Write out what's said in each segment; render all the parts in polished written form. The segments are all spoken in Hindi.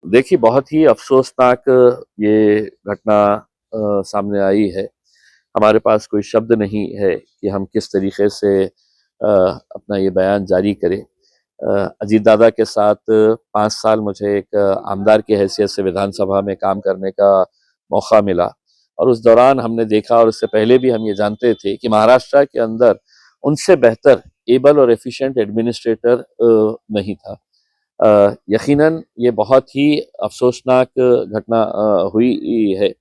देखिए, बहुत ही अफ़सोसनाक ये घटना सामने आई है। हमारे पास कोई शब्द नहीं है कि हम किस तरीक़े से अपना ये बयान जारी करें। अजीत दादा के साथ 5 साल मुझे एक आमदार की हैसियत से विधानसभा में काम करने का मौका मिला और उस दौरान हमने देखा, और उससे पहले भी हम ये जानते थे कि महाराष्ट्र के अंदर उनसे बेहतर एबल और एफिशिएंट एडमिनिस्ट्रेटर नहीं था। यकीनन ये बहुत ही अफ़सोसनाक घटना हुई है।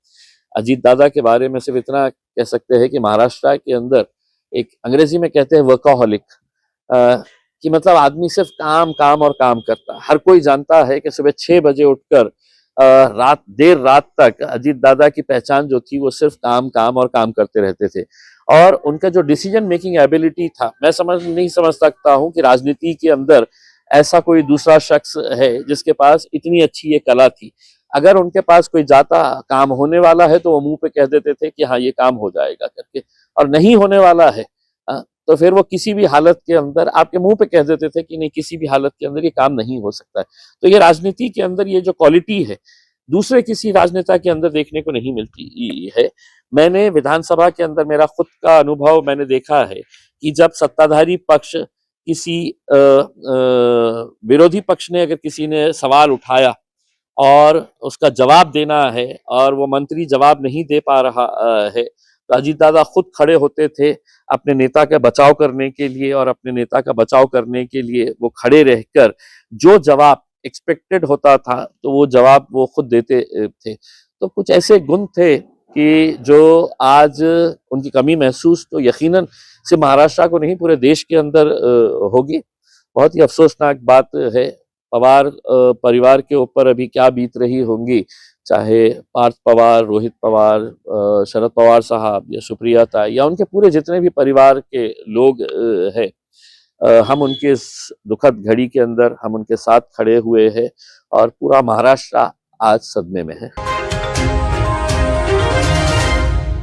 अजीत दादा के बारे में सिर्फ इतना कह सकते हैं कि महाराष्ट्र के अंदर एक अंग्रेजी में कहते हैं वर्काहॉलिक, कि मतलब आदमी सिर्फ काम काम और काम करता है। हर कोई जानता है कि सुबह 6 बजे उठकर देर रात तक अजीत दादा की पहचान जो थी वो सिर्फ काम काम और काम करते रहते थे। और उनका जो डिसीजन मेकिंग एबिलिटी था, मैं नहीं समझ सकता हूँ कि राजनीति के अंदर ऐसा कोई दूसरा शख्स है जिसके पास इतनी अच्छी ये कला थी। अगर उनके पास कोई जाता काम होने वाला है तो वो मुंह पे कह देते थे कि हाँ ये काम हो जाएगा करके, और नहीं होने वाला है तो फिर वो किसी भी हालत के अंदर आपके मुंह पे कह देते थे कि नहीं, किसी भी हालत के अंदर ये काम नहीं हो सकता है। तो ये राजनीति के अंदर ये जो क्वालिटी है दूसरे किसी राजनेता के अंदर देखने को नहीं मिलती है। मैंने विधानसभा के अंदर मेरा खुद का अनुभव मैंने देखा है कि जब सत्ताधारी पक्ष किसी विरोधी पक्ष ने अगर किसी ने सवाल उठाया और उसका जवाब देना है और वो मंत्री जवाब नहीं दे पा रहा है, तो अजीत दादा खुद खड़े होते थे अपने नेता का बचाव करने के लिए, और अपने नेता का बचाव करने के लिए वो खड़े रहकर जो जवाब एक्सपेक्टेड होता था तो वो जवाब वो खुद देते थे। तो कुछ ऐसे गुण थे कि जो आज उनकी कमी महसूस तो यकीनन सिर्फ महाराष्ट्र को नहीं पूरे देश के अंदर होगी। बहुत ही अफसोसनाक बात है। पवार परिवार के ऊपर अभी क्या बीत रही होंगी, चाहे पार्थ पवार, रोहित पवार, शरद पवार साहब या सुप्रिया ताई या उनके पूरे जितने भी परिवार के लोग हैं, हम उनके इस दुखद घड़ी के अंदर हम उनके साथ खड़े हुए हैं और पूरा महाराष्ट्र आज सदमे में है।